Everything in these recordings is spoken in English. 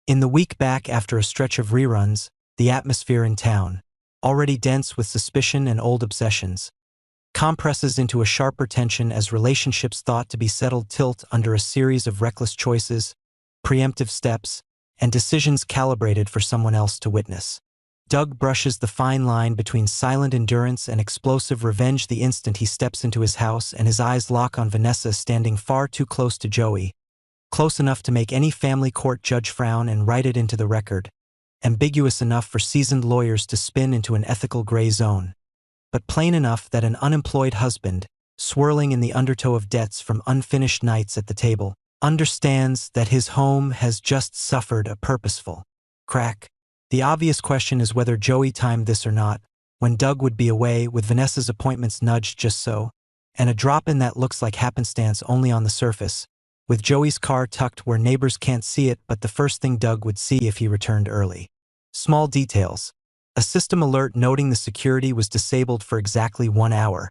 In the week back after a stretch of reruns, the atmosphere in town, already dense with suspicion and old obsessions, compresses into a sharper tension as relationships thought to be settled tilt under a series of reckless choices, preemptive steps, and decisions calibrated for someone else to witness. Doug brushes the fine line between silent endurance and explosive revenge the instant he steps into his house, and his eyes lock on Vanessa standing far too close to Joey, close enough to make any family court judge frown and write it into the record, ambiguous enough for seasoned lawyers to spin into an ethical gray zone, but plain enough that an unemployed husband, swirling in the undertow of debts from unfinished nights at the table, understands that his home has just suffered a purposeful crack. The obvious question is whether Joey timed this or not, when Doug would be away, with Vanessa's appointments nudged just so, and a drop-in that looks like happenstance only on the surface, with Joey's car tucked where neighbors can't see it, but the first thing Doug would see if he returned early. Small details. A system alert noting the security was disabled for exactly 1 hour.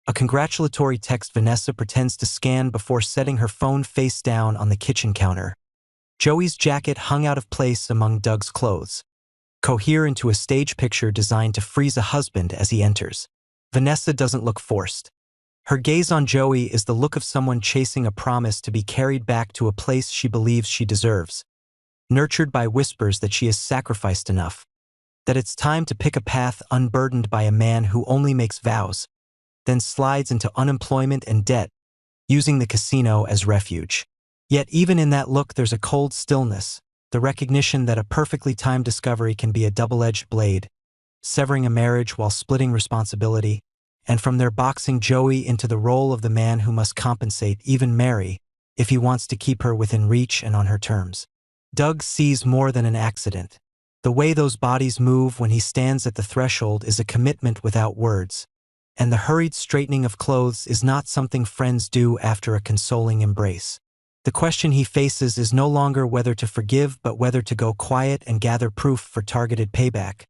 A congratulatory text Vanessa pretends to scan before setting her phone face down on the kitchen counter. Joey's jacket hung out of place among Doug's clothes, cohere into a stage picture designed to freeze a husband as he enters. Vanessa doesn't look forced. Her gaze on Joey is the look of someone chasing a promise to be carried back to a place she believes she deserves, nurtured by whispers that she has sacrificed enough, that it's time to pick a path unburdened by a man who only makes vows, then slides into unemployment and debt, using the casino as refuge. Yet even in that look there's a cold stillness, the recognition that a perfectly timed discovery can be a double-edged blade, severing a marriage while splitting responsibility, and from there boxing Joey into the role of the man who must compensate, even marry, if he wants to keep her within reach and on her terms. Doug sees more than an accident. The way those bodies move when he stands at the threshold is a commitment without words, and the hurried straightening of clothes is not something friends do after a consoling embrace. The question he faces is no longer whether to forgive but whether to go quiet and gather proof for targeted payback,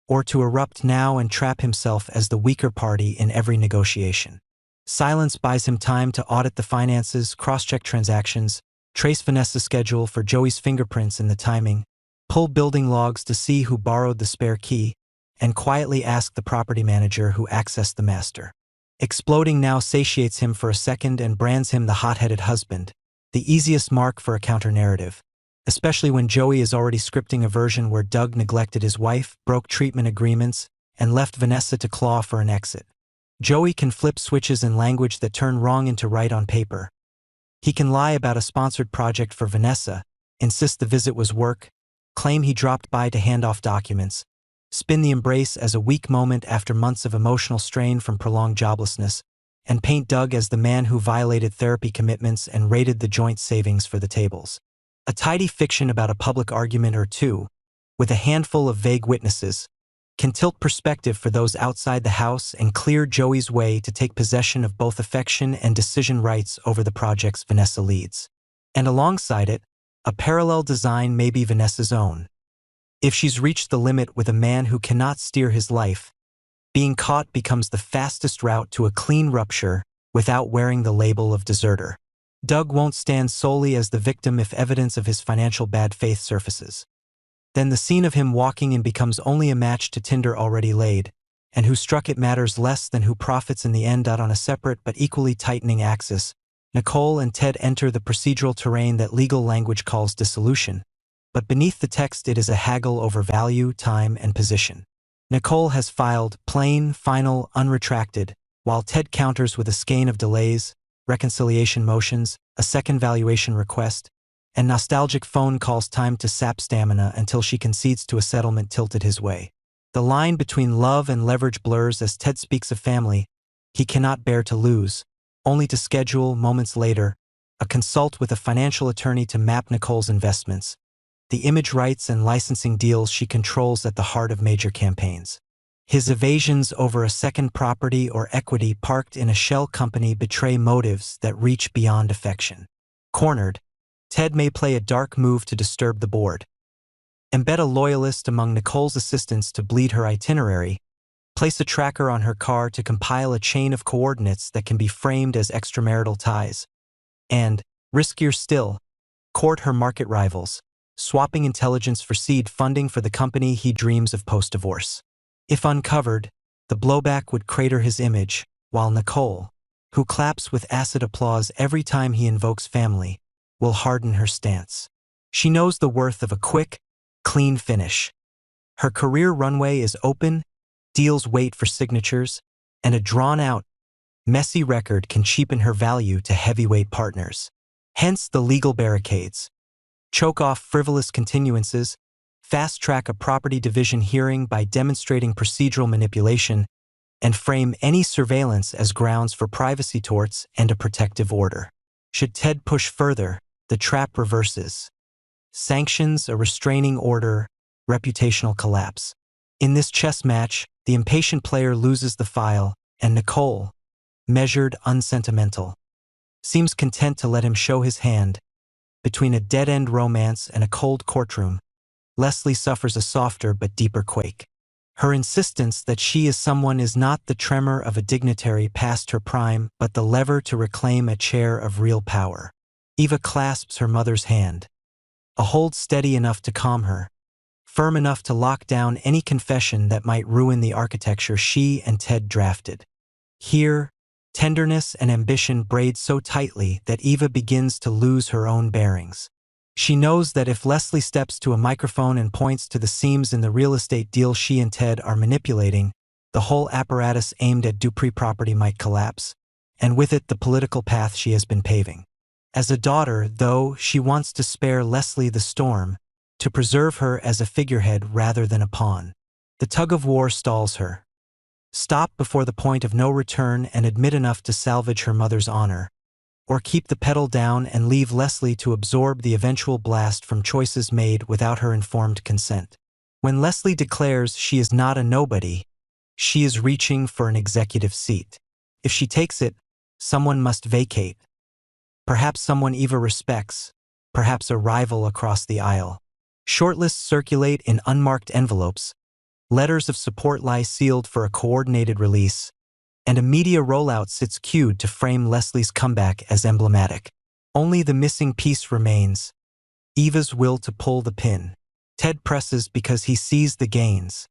or to erupt now and trap himself as the weaker party in every negotiation. Silence buys him time to audit the finances, cross-check transactions, trace Vanessa's schedule for Joey's fingerprints in the timing, pull building logs to see who borrowed the spare key, and quietly ask the property manager who accessed the master. Exploding now satiates him for a second and brands him the hot-headed husband, the easiest mark for a counter-narrative, especially when Joey is already scripting a version where Doug neglected his wife, broke treatment agreements, and left Vanessa to claw for an exit. Joey can flip switches in language that turn wrong into right on paper. He can lie about a sponsored project for Vanessa, insist the visit was work, claim he dropped by to hand off documents, spin the embrace as a weak moment after months of emotional strain from prolonged joblessness, and paint Doug as the man who violated therapy commitments and raided the joint savings for the tables. A tidy fiction about a public argument or two, with a handful of vague witnesses, can tilt perspective for those outside the house and clear Joey's way to take possession of both affection and decision rights over the projects Vanessa leads. And alongside it, a parallel design may be Vanessa's own. If she's reached the limit with a man who cannot steer his life, being caught becomes the fastest route to a clean rupture without wearing the label of deserter. Doug won't stand solely as the victim if evidence of his financial bad faith surfaces. Then the scene of him walking in becomes only a match to tinder already laid, and who struck it matters less than who profits in the end. On a separate but equally tightening axis, Nicole and Ted enter the procedural terrain that legal language calls dissolution, but beneath the text it is a haggle over value, time, and position. Nicole has filed plain, final, unretracted, while Ted counters with a skein of delays, reconciliation motions, a second valuation request, and nostalgic phone calls timed to sap stamina until she concedes to a settlement tilted his way. The line between love and leverage blurs as Ted speaks of family he cannot bear to lose, only to schedule, moments later, a consult with a financial attorney to map Nicole's investments, the image rights and licensing deals she controls at the heart of major campaigns. His evasions over a second property or equity parked in a shell company betray motives that reach beyond affection. Cornered, Ted may play a dark move to disturb the board, embed a loyalist among Nicole's assistants to bleed her itinerary, place a tracker on her car to compile a chain of coordinates that can be framed as extramarital ties, and, riskier still, court her market rivals, swapping intelligence for seed funding for the company he dreams of post-divorce. If uncovered, the blowback would crater his image, while Nicole, who claps with acid applause every time he invokes family, will harden her stance. She knows the worth of a quick, clean finish. Her career runway is open, deals wait for signatures, and a drawn-out, messy record can cheapen her value to heavyweight partners. Hence the legal barricades. Choke off frivolous continuances, fast-track a property division hearing by demonstrating procedural manipulation, and frame any surveillance as grounds for privacy torts and a protective order. Should Ted push further, the trap reverses. Sanctions, a restraining order, reputational collapse. In this chess match, the impatient player loses the file, and Nicole, measured, unsentimental, seems content to let him show his hand. Between a dead-end romance and a cold courtroom, Leslie suffers a softer but deeper quake. Her insistence that she is someone is not the tremor of a dignitary past her prime, but the lever to reclaim a chair of real power. Eva clasps her mother's hand, a hold steady enough to calm her, firm enough to lock down any confession that might ruin the architecture she and Ted drafted. Here, tenderness and ambition braid so tightly that Eva begins to lose her own bearings. She knows that if Leslie steps to a microphone and points to the seams in the real estate deal she and Ted are manipulating, the whole apparatus aimed at Dupree property might collapse, and with it the political path she has been paving. As a daughter, though, she wants to spare Leslie the storm, to preserve her as a figurehead rather than a pawn. The tug-of-war stalls her. Stop before the point of no return and admit enough to salvage her mother's honor, or keep the pedal down and leave Leslie to absorb the eventual blast from choices made without her informed consent. When Leslie declares she is not a nobody, she is reaching for an executive seat. If she takes it, someone must vacate. Perhaps someone Eva respects, perhaps a rival across the aisle. Shortlists circulate in unmarked envelopes, letters of support lie sealed for a coordinated release, and a media rollout sits queued to frame Leslie's comeback as emblematic. Only the missing piece remains: Eva's will to pull the pin. Ted presses because he sees the gains.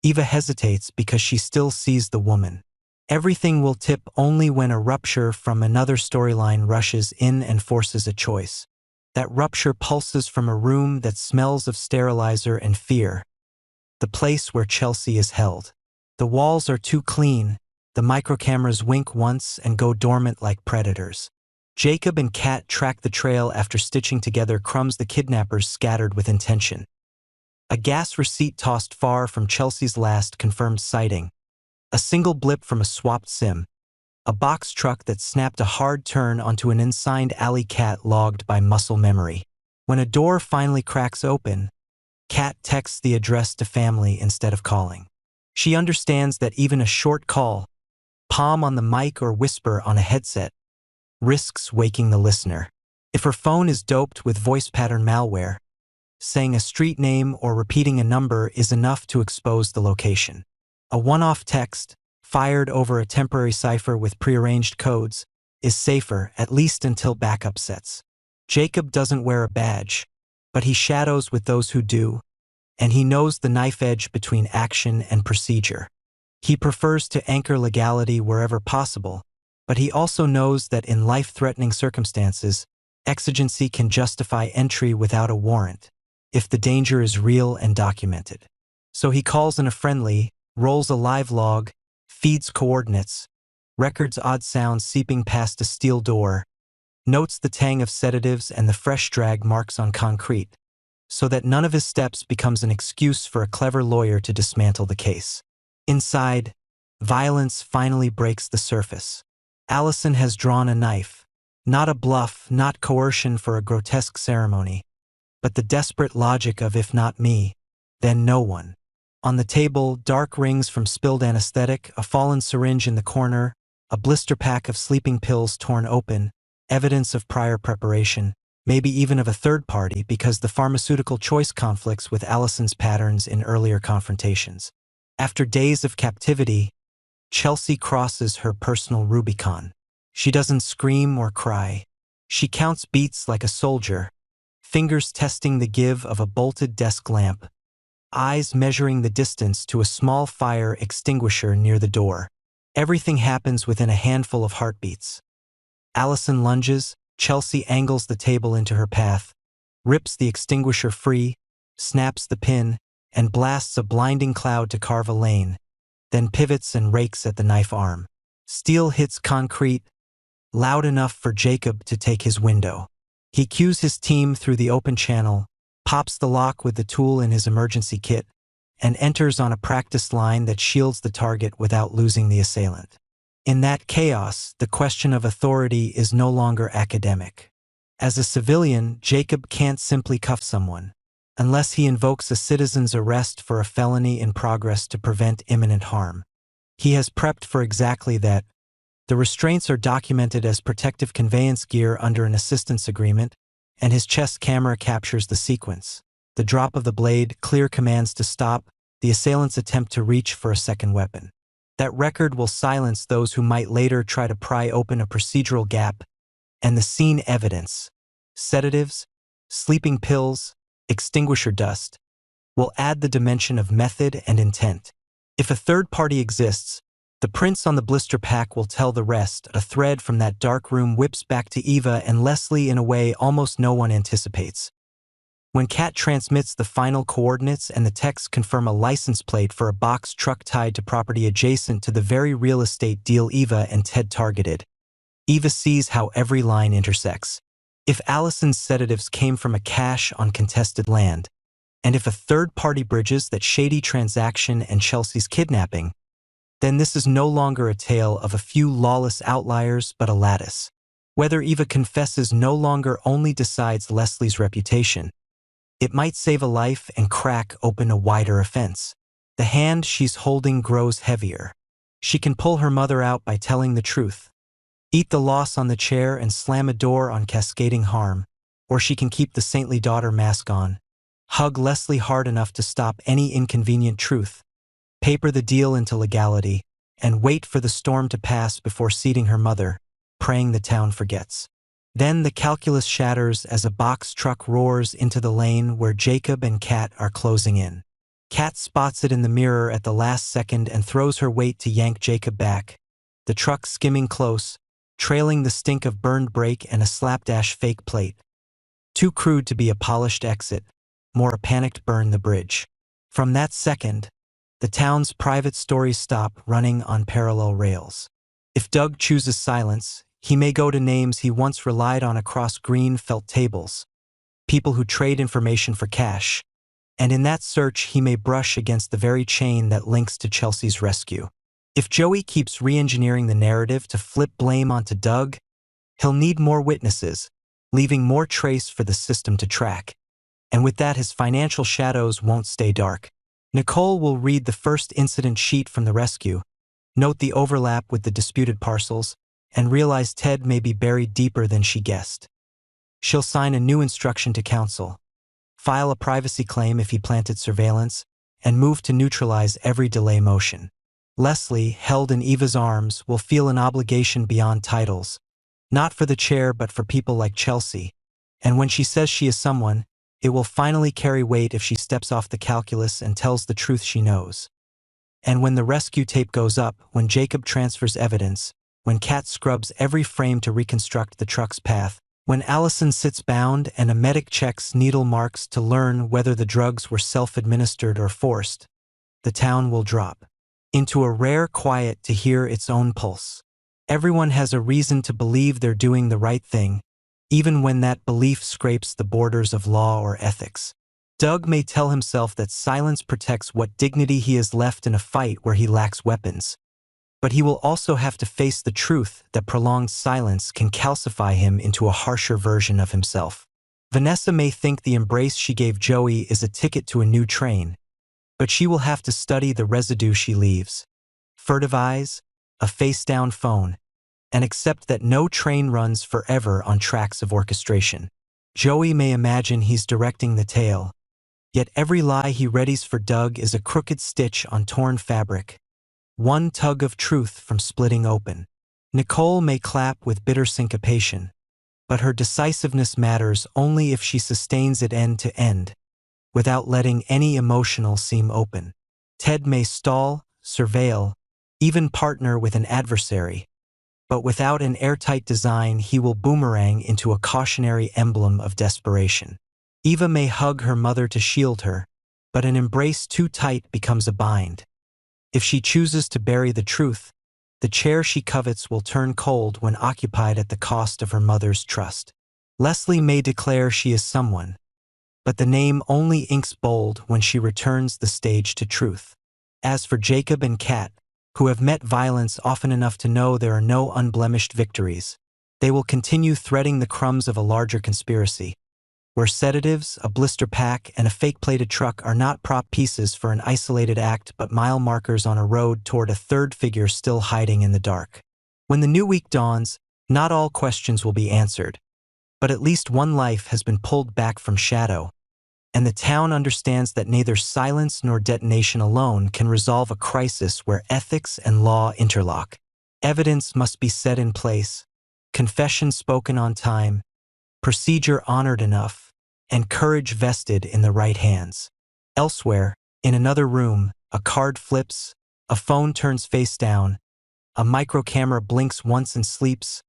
Eva hesitates because she still sees the woman. Everything will tip only when a rupture from another storyline rushes in and forces a choice. That rupture pulses from a room that smells of sterilizer and fear, the place where Chelsea is held. The walls are too clean. The microcameras wink once and go dormant like predators. Jacob and Kat track the trail after stitching together crumbs the kidnappers scattered with intention. A gas receipt tossed far from Chelsea's last confirmed sighting. A single blip from a swapped SIM. A box truck that snapped a hard turn onto an unsigned alley cat logged by muscle memory. When a door finally cracks open, Kat texts the address to family instead of calling. She understands that even a short call, palm on the mic or whisper on a headset, risks waking the listener. If her phone is doped with voice pattern malware, saying a street name or repeating a number is enough to expose the location. A one-off text, fired over a temporary cipher with prearranged codes, is safer, at least until backup sets. Jacob doesn't wear a badge, but he shadows with those who do, and he knows the knife edge between action and procedure. He prefers to anchor legality wherever possible, but he also knows that in life-threatening circumstances, exigency can justify entry without a warrant, if the danger is real and documented. So he calls in a friendly, rolls a live log, feeds coordinates, records odd sounds seeping past a steel door, notes the tang of sedatives and the fresh drag marks on concrete, so that none of his steps becomes an excuse for a clever lawyer to dismantle the case. Inside, violence finally breaks the surface. Allison has drawn a knife. Not a bluff, not coercion for a grotesque ceremony, but the desperate logic of if not me, then no one. On the table, dark rings from spilled anesthetic, a fallen syringe in the corner, a blister pack of sleeping pills torn open, evidence of prior preparation, maybe even of a third party because the pharmaceutical choice conflicts with Allison's patterns in earlier confrontations. After days of captivity, Chelsea crosses her personal Rubicon. She doesn't scream or cry. She counts beats like a soldier, fingers testing the give of a bolted desk lamp, eyes measuring the distance to a small fire extinguisher near the door. Everything happens within a handful of heartbeats. Allison lunges, Chelsea angles the table into her path, rips the extinguisher free, snaps the pin, and blasts a blinding cloud to carve a lane, then pivots and rakes at the knife arm. Steel hits concrete, loud enough for Jacob to take his window. He cues his team through the open channel, pops the lock with the tool in his emergency kit, and enters on a practice line that shields the target without losing the assailant. In that chaos, the question of authority is no longer academic. As a civilian, Jacob can't simply cuff someone, unless he invokes a citizen's arrest for a felony in progress to prevent imminent harm. He has prepped for exactly that. The restraints are documented as protective conveyance gear under an assistance agreement, and his chest camera captures the sequence. The drop of the blade, clear commands to stop, the assailant's attempt to reach for a second weapon. That record will silence those who might later try to pry open a procedural gap, and the scene evidence, sedatives, sleeping pills, extinguisher dust, will add the dimension of method and intent. If a third party exists, the prints on the blister pack will tell the rest. A thread from that dark room whips back to Eva and Leslie in a way almost no one anticipates. When Kat transmits the final coordinates and the texts confirm a license plate for a box truck tied to property adjacent to the very real estate deal Eva and Ted targeted, Eva sees how every line intersects. If Allison's sedatives came from a cache on contested land, and if a third party bridges that shady transaction and Chelsea's kidnapping, then this is no longer a tale of a few lawless outliers but a lattice. Whether Eva confesses no longer only decides Leslie's reputation. It might save a life and crack open a wider offense. The hand she's holding grows heavier. She can pull her mother out by telling the truth, eat the loss on the chair and slam a door on cascading harm, or she can keep the saintly daughter mask on, hug Leslie hard enough to stop any inconvenient truth, paper the deal into legality, and wait for the storm to pass before seating her mother, praying the town forgets. Then the calculus shatters as a box truck roars into the lane where Jacob and Kat are closing in. Kat spots it in the mirror at the last second and throws her weight to yank Jacob back, the truck skimming close, trailing the stink of burned brake and a slapdash fake plate. Too crude to be a polished exit, more a panicked burn the bridge. From that second, the town's private stories stop running on parallel rails. If Doug chooses silence, he may go to names he once relied on across green felt tables, people who trade information for cash, and in that search he may brush against the very chain that links to Chelsea's rescue. If Joey keeps re-engineering the narrative to flip blame onto Doug, he'll need more witnesses, leaving more trace for the system to track. And with that, his financial shadows won't stay dark. Nicole will read the first incident sheet from the rescue, note the overlap with the disputed parcels, and realize Ted may be buried deeper than she guessed. She'll sign a new instruction to counsel, file a privacy claim if he planted surveillance, and move to neutralize every delay motion. Leslie, held in Eva's arms, will feel an obligation beyond titles, not for the chair but for people like Chelsea, and when she says she is someone, it will finally carry weight if she steps off the calculus and tells the truth she knows. And when the rescue tape goes up, when Jacob transfers evidence, when Kat scrubs every frame to reconstruct the truck's path, when Allison sits bound and a medic checks needle marks to learn whether the drugs were self-administered or forced, the town will drop into a rare quiet to hear its own pulse. Everyone has a reason to believe they're doing the right thing, even when that belief scrapes the borders of law or ethics. Doug may tell himself that silence protects what dignity he has left in a fight where he lacks weapons, but he will also have to face the truth that prolonged silence can calcify him into a harsher version of himself. Vanessa may think the embrace she gave Joey is a ticket to a new train, but she will have to study the residue she leaves. Furtive eyes, a face-down phone, and accept that no train runs forever on tracks of orchestration. Joey may imagine he's directing the tale, yet every lie he readies for Doug is a crooked stitch on torn fabric, one tug of truth from splitting open. Nicole may clap with bitter syncopation, but her decisiveness matters only if she sustains it end to end, without letting any emotional seam open. Ted may stall, surveil, even partner with an adversary, but without an airtight design he will boomerang into a cautionary emblem of desperation. Eva may hug her mother to shield her, but an embrace too tight becomes a bind. If she chooses to bury the truth, the chair she covets will turn cold when occupied at the cost of her mother's trust. Leslie may declare she is someone, but the name only inks bold when she returns the stage to truth. As for Jacob and Kat, who have met violence often enough to know there are no unblemished victories, they will continue threading the crumbs of a larger conspiracy, where sedatives, a blister pack, and a fake-plated truck are not prop pieces for an isolated act but mile markers on a road toward a third figure still hiding in the dark. When the new week dawns, not all questions will be answered, but at least one life has been pulled back from shadow, and the town understands that neither silence nor detonation alone can resolve a crisis where ethics and law interlock. Evidence must be set in place, confession spoken on time, procedure honored enough, and courage vested in the right hands. Elsewhere, in another room, a card flips, a phone turns face down, a microcamera blinks once and sleeps,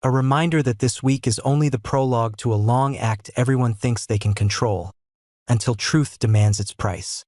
a reminder that this week is only the prologue to a long act everyone thinks they can control, until truth demands its price.